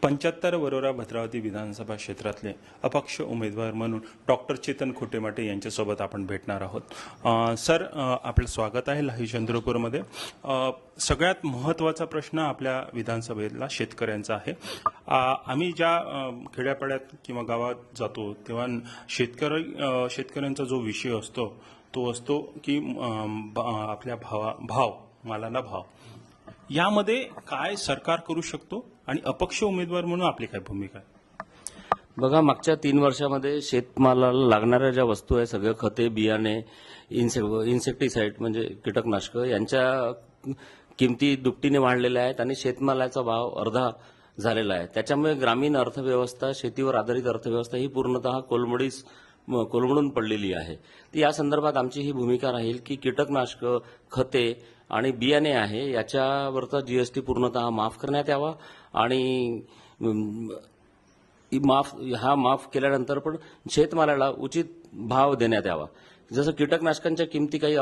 75 वरोरा भद्रावती विधानसभा क्षेत्रातले अपक्ष उमेदवार म्हणून डॉक्टर चेतन खुटेमाटे यांच्यासोबत आपण भेटणार आहोत। सर, आपलं स्वागत आहे लाही चंद्रपूरमध्ये। सगळ्यात महत्त्वाचा प्रश्न आपल्या विधानसभेला शेतकऱ्यांचा आहे। आम्ही ज्या खेड्यापाड्यात किंवा गावात जातो तेव्हा शेतकऱ्यांचा जो विषय असतो तो असतो की आपल्या मालाला भाव। यामध्ये काय सरकार करू शकतो आणि अपक्ष उमेदवार म्हणून आपली काय भूमिका आहे? बघा, मागच्या 3 वर्षामध्ये शेतमालाला लागणाऱ्या ज्या वस्तू आहे, सगळे खते, बियाणे, इन्सेक्टिसाइड म्हणजे कीटकनाशक यांच्या किमती दुपटीने वाढलेल्या आहेत आणि शेतमालाचा भाव अर्धा झालेला आहे। त्याच्यामुळे ग्रामीण अर्थव्यवस्था, शेतीवर आधारित अर्थव्यवस्था ही पूर्णतः कोलमडून पडलेली आहे। तर या संदर्भात आमची ही भूमिका राहील की कीटकनाशक, खते आणि बियाणे आहे याच्यावरचा जीएसटी पूर्णतः माफ करण्यात यावा आणि माफ केल्यानंतर पण शेतमालाला उचित भाव देण्यात यावा। जसं कीटकनाशकांच्या किमती काही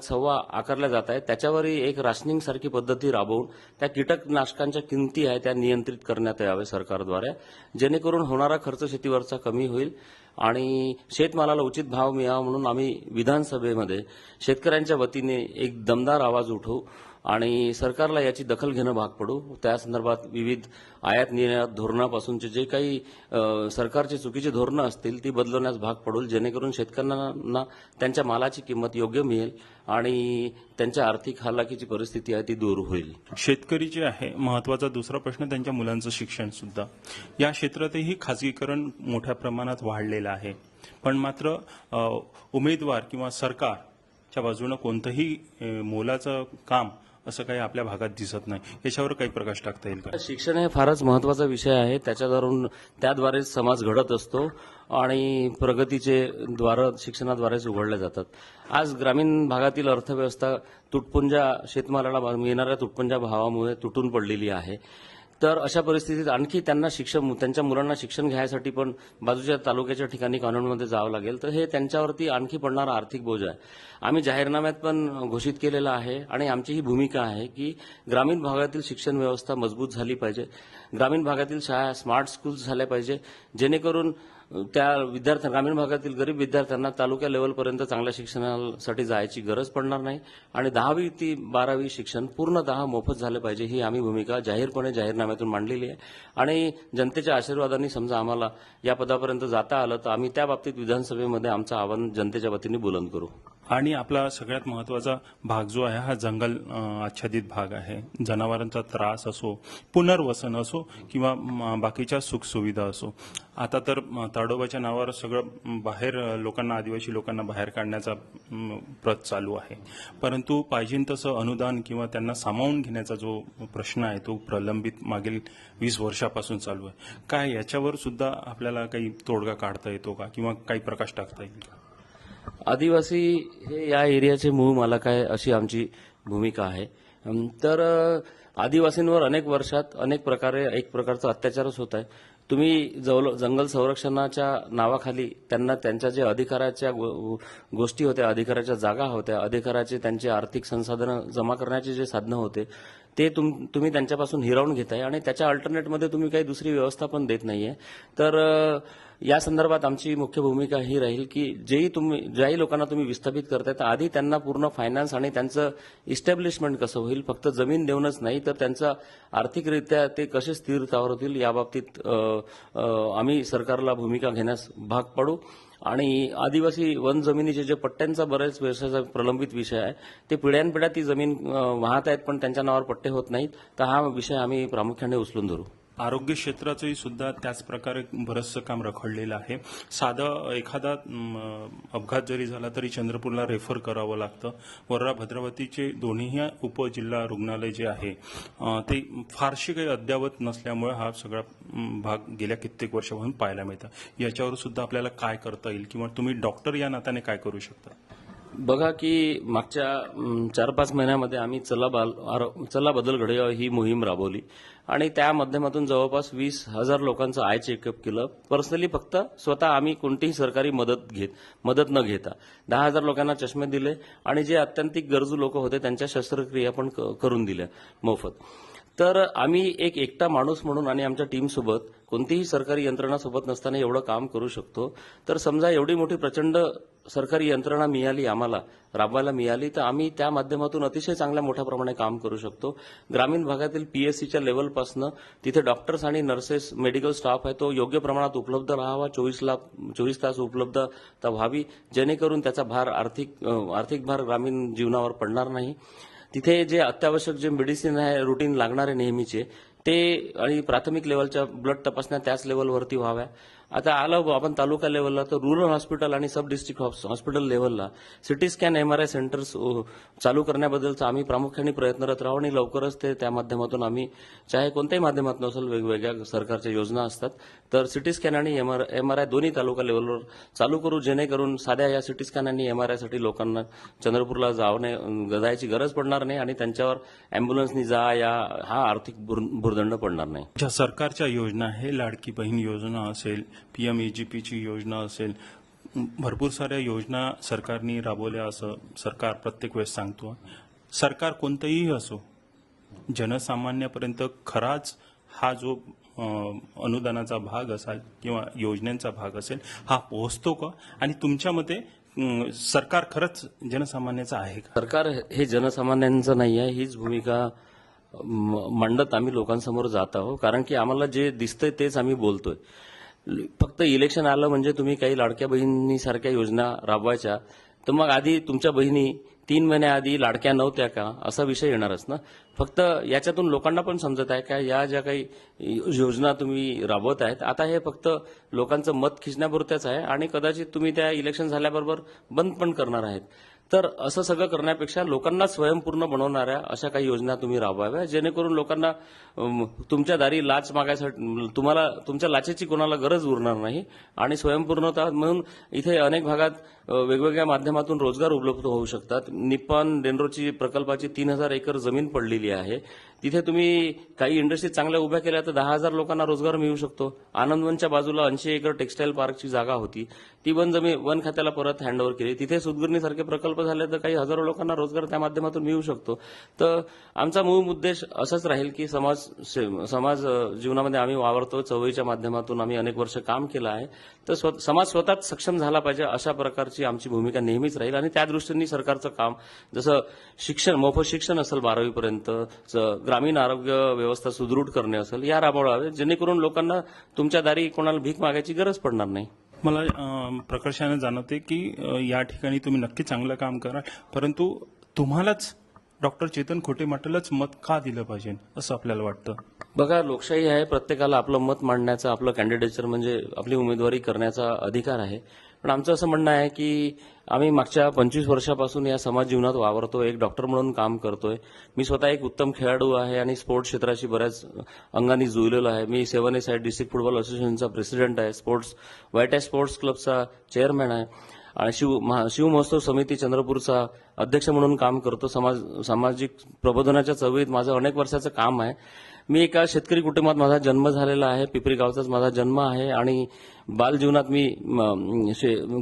सव्वा आकारल्या जात आहेत, त्याच्यावरही एक राशनिंग सारखी पद्धती राबवून त्या कीटकनाशकांच्या किमती आहे त्या नियंत्रित करण्यात यावे सरकारद्वारे, जेणेकरून होणारा खर्च शेतीवरचा कमी होईल आणि शेतमालाला उचित भाव मिळावा म्हणून आम्ही विधानसभेमध्ये शेतकऱ्यांच्या वतीने एक दमदार आवाज उठवू आणि सरकारला याची दखल घेणं भाग पडू। त्या संदर्भात विविध आयात निर्यात धोरणापासूनचे जे काही सरकारची चुकीची धोरणं असतील ती बदलवण्यास भाग पडू, जेणेकरून शेतकऱ्यांना त्यांच्या मालाची किंमत योग्य मिळेल आणि त्यांच्या आर्थिक हालाकीची परिस्थिती आहे ती दूर होईल। शेतकरी जे आहे, महत्त्वाचा दुसरा प्रश्न त्यांच्या मुलांचं शिक्षण सुद्धा। या क्षेत्रातही खाजगीकरण मोठ्या प्रमाणात वाढलेलं आहे, पण मात्र उमेदवार किंवा सरकारच्या बाजूने कोणतंही मोलाचं काम असं काही आपल्या भागात दिसत नाही। याच्यावर काही प्रकाश टाकता येईल का? शिक्षण हे फारच महत्त्वाचा विषय आहे, त्याद्वारे समाज घडत असतो आणि प्रगतीचे द्वार शिक्षणाद्वारेच उघडले जातात। आज ग्रामीण भागातील अर्थव्यवस्था शेतमालाला मिळणाऱ्या तुटपुंज्या भावामुळे तुटून पडलेली आहे। तर अशा परिस्थितीत आणखी त्यांच्या मुलांना शिक्षण घ्यायसाठी पण बाजूच्या तालुक्याच्या ठिकाणी कानूनमध्ये जावं लागेल, तर हे त्यांच्यावरती आणखी पडणारा आर्थिक बोज आहे। आम्ही जाहीरनाम्यात पण घोषित केलेलं आहे आणि आमची ही भूमिका आहे की ग्रामीण भागातील शिक्षण व्यवस्था मजबूत झाली पाहिजे, ग्रामीण भागातील शाळा स्मार्ट स्कूल्स झाल्या पाहिजे, जेणेकरून त्या ग्रामीण भागातील गरीब विद्यार्थ्यांना तालुका लेवलपर्यंत चांगल्या शिक्षणासाठी जायची गरज पडणार नाही आणि 10वी ते 12वी शिक्षण पूर्णतः मोफत झाले पाहिजे। ही आम्ही भूमिका जाहीरपणे जाहीरनाम्यातून मांडलेली आहे आणि जनतेच्या आशीर्वादाने समजा आम्हाला या पदापर्यंत जाता आलं तर आम्ही त्या बाबतीत विधानसभेमध्ये आमचं आव्हान जनतेच्या वतीने बुलंद करू। आणि आपला सगळ्यात महत्त्वाचा भाग जो आहे हा जंगल आच्छादित भाग आहे। जनावरांचा त्रास असो, पुनर्वसन असो किंवा बाकीच्या सुखसुविधा असो, आता तर ताडोबाच्या नावावर सगळं आदिवासी लोकांना बाहेर काढण्याचा प्रयत्न चालू आहे, परंतु पाहिजे तसं अनुदान किंवा त्यांना सामावून घेण्याचा जो प्रश्न आहे तो प्रलंबित मागील 20 वर्षापासून चालू आहे। काय याच्यावर सुद्धा आपल्याला काही तोडगा काढता येतो का किंवा काही प्रकाश टाकता येईल का? आदिवासी हे या एरियाचे मूळ मालक आहे अशी आमची भूमिका आहे। तर आदिवासींवर अनेक वर्षात अनेक प्रकारे एक प्रकारचा अत्याचारच होत आहे। तुम्ही जंगल संरक्षणाच्या नावाखाली त्यांना त्यांच्या जे अधिकाराच्या गोष्टी होत्या, अधिकाराच्या जागा होत्या, अधिकाराचे त्यांचे आर्थिक संसाधनं जमा करण्याचे जे साधनं होते ते तुम्ही त्यांच्यापासून हिरावून घेताय आणि त्याच्या अल्टरनेटमध्ये तुम्ही काही दुसरी व्यवस्था पण देत नाहीये। तर या संदर्भात आमची मुख्य भूमिका ही राहील की ज्याही लोकांना तुम्ही विस्थापित करताय तर आधी त्यांना पूर्ण फायनान्स आणि त्यांचं इस्टॅब्लिशमेंट कसं होईल, फक्त जमीन देऊनच नाही तर त्यांचा आर्थिकरित्या ते कसे स्थिरतावर होतील याबाबतीत आम्ही सरकारला भूमिका घेण्यास भाग पडू आणि आदिवासी वन जमिनीचे जे पट्ट्यांचा बऱ्याच वर्षाचा प्रलंबित विषय आहे, ते पिढ्यानपिढ्या ती जमीन वाहत आहेत पण त्यांच्या नावावर पट्टे होत नाहीत, तर हा विषय आम्ही प्रामुख्याने उचलून धरू। आरोग्य क्षेत्राचंही सुद्धा त्याच प्रकारे बरंचसं काम रखडलेलं आहे। साधं एखादा अपघात जरी झाला तरी चंद्रपूरला रेफर करावं लागतं। वरोरा भद्रावतीचे दोन्ही उपजिल्हा रुग्णालय जे आहे ते फारशी काही अद्ययावत नसल्यामुळे हा सगळा भाग गेल्या कित्येक वर्षापासून पाहायला मिळतं। याच्यावर सुद्धा आपल्याला काय करता येईल किंवा तुम्ही डॉक्टर या नात्याने काय करू शकता? बघा की मागच्या 4-5 महिन्यामध्ये आम्ही चला बदल घडूया ही मोहीम राबवली आणि त्या माध्यमातून जवळपास 20,000 लोकांचं आय चेकअप केलं। पर्सनली फक्त स्वतः आम्ही कोणतीही सरकारी मदत न घेता 10,000 लोकांना चष्मे दिले आणि जे अत्यंतिक गरजू लोक होते त्यांच्या शस्त्रक्रिया पण करून दिल्या मोफत। तर आम्ही एक एकटा माणूस म्हणून आणि आमच्या टीमसोबत कोणतीही सरकारी यंत्रणा सोबत नसताना एवढं काम करू शकतो. तर समजा एवढी मोठी प्रचंड सरकारी यंत्रणा मिळाली आम्हाला राबवायला मिळाली तर आम्ही त्या माध्यमातून अतिशय चांगल्या मोठ्या प्रमाणे काम करू शकतो. ग्रामीण भागातील पीएससीच्या लेव्हलपासनं तिथे डॉक्टर्स आणि नर्सेस मेडिकल स्टाफ आहे तो योग्य प्रमाणात उपलब्ध राहावा, 24 तास उपलब्धता व्हावी, जेणेकरून त्याचा भार आर्थिक भार ग्रामीण जीवनावर पडणार नाही. तिथे जे अत्यावश्यक जे मेडिसिन आहे रुटीन लागणारे नेहमीचे ते आणि प्राथमिक लेवलच्या ब्लड तपासण्या त्याच लेवलवरती व्हाव्या. आता आलं आपण तालुका लेवलला तर रुरल हॉस्पिटल आणि सब डिस्ट्रिक्ट हॉस्पिटल लेवलला सिटी स्कॅन एमआरआय सेंटर्स चालू करण्याबद्दलचा आम्ही प्रामुख्याने प्रयत्नरत राहू आणि लवकरच ते त्या माध्यमातून आम्ही चाहे कोणत्याही माध्यमातून असेल वेगवेगळ्या सरकारच्या योजना असतात तर सिटी स्कॅन आणि एमआरआय दोन्ही तालुका लेवलवर चालू करू, जेणेकरून साध्या या सिटी स्कॅन आणि एमआरआयसाठी लोकांना चंद्रपूरला जायची गरज पडणार नाही आणि त्यांच्यावर अँब्युलन्सनी हा आर्थिक भुर्दंड पडणार नाही. ज्या सरकारच्या योजना आहे, लाडकी बहीण योजना असेल, पीएमईजीपीची योजना असेल, भरपूर साऱ्या योजना सरकारने राबवल्या असं सरकार प्रत्येक वेळेस सांगतो. सरकार कोणतंही असो, जनसामान्यापर्यंत खराच हा जो अनुदानाचा भाग असेल किंवा योजनेचा भाग असेल हा पोहोचतो का? आणि तुमच्या मते सरकार खरंच जनसामान्याचं आहे का? सरकार हे जनसामान्यांचं नाही आहे, हीच भूमिका मांडत आम्ही लोकांसमोर जात आहोत. कारण की आम्हाला जे दिसतंय तेच आम्ही बोलतोय. फक्त इलेक्शन आलं म्हणजे तुम्ही काही लाडक्या बहिणीसारख्या योजना राबवायच्या तर मग आधी तुमच्या बहिणी 3 महिन्याआधी लाडक्या नव्हत्या का असा विषय येणारच ना. फक्त याच्यातून लोकांना पण समजत आहे का या ज्या काही योजना तुम्ही राबवत आहेत आता हे फक्त लोकांचं मत खिचण्यापुरत्याच आहे आणि कदाचित तुम्ही त्या इलेक्शन झाल्याबरोबर बंद पण करणार आहेत. तर असं सगळं करण्यापेक्षा लोकांना स्वयंपूर्ण बनवणाऱ्या अशा काही योजना तुम्ही राबवाव्या, जेणेकरून लोकांना तुमच्या दारी लाच मागायसाठी तुम्हाला तुमच्या लाचेची कोणाला गरज उरणार नाही आणि स्वयंपूर्णता म्हणून इथे अनेक भागात वेगवेगळ्या माध्यमातून रोजगार उपलब्ध होऊ शकतात. निप्पॉन डेनरोची प्रकल्पाची 3000 एकर जमीन पडलेली आहे. तिथे तुम्ही काही इंडस्ट्री चांगल्या उभ्या केल्या तर 10,000 लोकांना रोजगार मिळू शकतो. आनंदवनच्या बाजूला 80 एकर टेक्सटाईल पार्कची जागा होती ती वन खात्याला परत हँडओव्हर केली. तिथे सुदगिरणीसारखे प्रकल्प झाले तर काही हजारो लोकांना रोजगार त्या माध्यमातून मिळू शकतो. तर आमचा मूळ उद्देश असाच राहील की समाज जीवनामध्ये आम्ही वावरतो, चळवळीच्या माध्यमातून आम्ही अनेक वर्ष काम केलं आहे. तर समाज स्वतःच सक्षम झाला पाहिजे अशा प्रकारची आमची भूमिका नेहमीच राहील आणि त्या दृष्टीने सरकारचं काम जसं मोफत शिक्षण असेल 12वी पर्यंत, ग्रामीण आरोग्य व्यवस्था सुदृढ करणे असेल या राबवावे, जेणेकरून लोकांना तुमच्या दारी कोणाला भीक मागायची गरज पडणार नाही. मला प्रकर्षाने जाणवते की या ठिकाणी तुम्ही नक्की चांगलं काम कराल, परंतु तुम्हालाच डॉक्टर चेतन खोटेमाटलाच मत का दिलं पाहिजे असं आपल्याला वाटतं? बघा, लोकशाही आहे, प्रत्येकाला आपलं मत मांडण्याचा, आपलं कॅन्डिडेचर म्हणजे आपली उमेदवारी करण्याचा अधिकार आहे. पण आमचं असं म्हणणं आहे की आम्ही मागच्या 25 वर्षापासून या समाज जीवनात वावरतो, एक डॉक्टर म्हणून काम करतोय. मी स्वतः एक उत्तम खेळाडू आहे आणि स्पोर्ट्स क्षेत्राशी बऱ्याच अंगाने जुळलेलो आहे. मी 7A डिस्ट्रिक्ट फुटबॉल असोसिएशनचा प्रेसिडेंट आहे, व्हाईट हॅट स्पोर्ट्स क्लबचा चेअरमॅन आहे आणि शिव महोत्सव समिती चंद्रपूरचा अध्यक्ष म्हणून काम करतो. सामाजिक प्रबोधनाच्या चळवळीत माझं अनेक वर्षाचं काम आहे. मी एका शेतकरी कुटुंबात माझा जन्म झालेला आहे, पिपरी गावचाच माझा जन्म आहे आणि बालजीवनात मी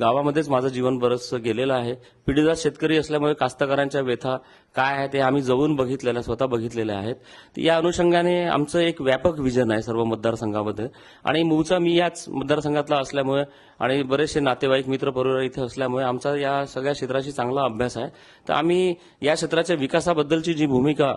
गावामध्येच माझं जीवन बरंचसं गेलेलं आहे. पिढीजात शेतकरी असल्यामुळे कास्तकारांच्या व्यथा काय आहे ते आम्ही जवळून स्वतः बघितलेल्या आहेत. या अनुषंगाने आमचं एक व्यापक विजन आहे सर्व मतदारसंघामध्ये आणि मूळचा मी याच मतदारसंघातला असल्यामुळे आणि बरेचसे नातेवाईक मित्र परिवार इथे असल्यामुळे आमचा या सगळ्या क्षेत्राशी चांगला अभ्यास आहे. तर आम्ही या क्षेत्राच्या विकासाबद्दलची जी भूमिका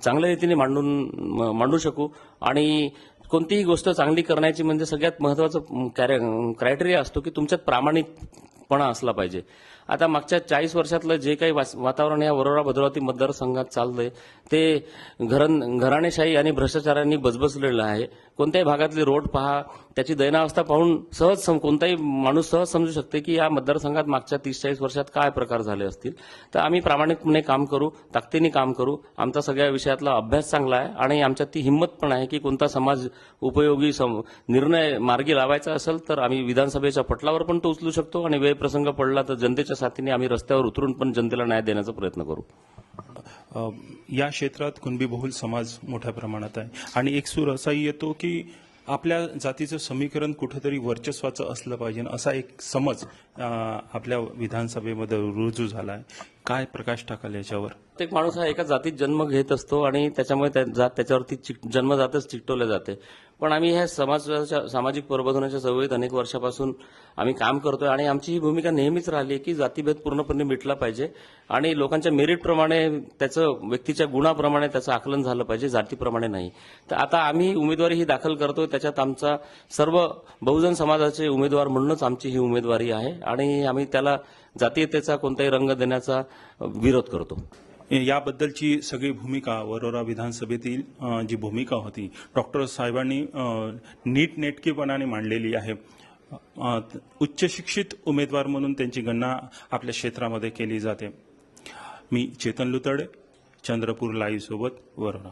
चांगल्या रीतीने मांडू शकू आणि कोणतीही गोष्ट चांगली करण्याची म्हणजे सगळ्यात महत्वाचं क्रायटेरिया असतो की तुमच्यात प्रामाणिकपणा असला पाहिजे. आता मागच्या 40 वर्षातलं जे काही वातावरण या वरोरा भद्रावती मतदारसंघात चाललंय ते घराणेशाही आणि भ्रष्टाचारांनी बजबजलेलं आहे. कोणत्याही भागातले रोड पहा, त्याची दयनावस्था पाहून कोणताही माणूस सहज समजू शकते की या मतदारसंघात मागच्या 30-40 वर्षात काय प्रकार झाले असतील. तर आम्ही प्रामाणिकपणे काम करू, ताकदीने काम करू. आमचा सगळ्या विषयातला अभ्यास चांगला आहे आणि आमच्यात ती हिंमत पण आहे की कोणता समाज उपयोगी निर्णय मार्गी लावायचा असेल तर आम्ही विधानसभेच्या पटलावर पण तो उचलू शकतो आणि वेळ प्रसंग पडला तर जनतेच्या साथीने आम्ही रस्त्यावर उतरून पण जनतेला न्याय देण्याचा प्रयत्न करू. या क्षेत्रात कुणबी बहुल समाज मोठ्या प्रमाणात आहे आणि एक सूर असाही येतो की आपल्या जातीचं समीकरण कुठेतरी वर्चस्वाचं असलं पाहिजे असा एक समज आपल्या विधानसभेमध्ये रुजू झाला आहे. काय प्रकाश टाकाल याच्यावर? प्रत्येक माणूस हा एका जातीत जन्म घेत असतो आणि त्याच्यामुळे जात त्याच्यावरती जन्मजातच चिकटवले जाते. पण आम्ही ह्या सामाजिक प्रबोधनाच्या चळवळीत अनेक वर्षापासून आम्ही काम करतोय आणि आमची ही भूमिका नेहमीच राहिली आहे की जातीभेद पूर्णपणे मिटला पाहिजे आणि लोकांच्या मेरिटप्रमाणे त्याचं व्यक्तीच्या गुणाप्रमाणे त्याचं आकलन झालं पाहिजे, जातीप्रमाणे नाही. तर आता आम्ही उमेदवारी ही दाखल करतोय, त्याच्यात आमचा सर्व बहुजन समाजाचे उमेदवार म्हणूनच आमची ही उमेदवारी आहे आणि आम्ही त्याला जातीयतेचा कोणताही रंग देण्याचा विरोध करतो. याबद्दलची सगळी भूमिका वरोरा विधानसभेतील जी भूमिका होती डॉक्टर साहेबांनी नीटनेटकेपणाने मांडलेली आहे. उच्च शिक्षित उमेदवार म्हणून त्यांची गणना आपल्या क्षेत्रामध्ये केली जाते. मी चेतन लुतडे, चंद्रपूर लाईव्ह सोबत, वरोरा.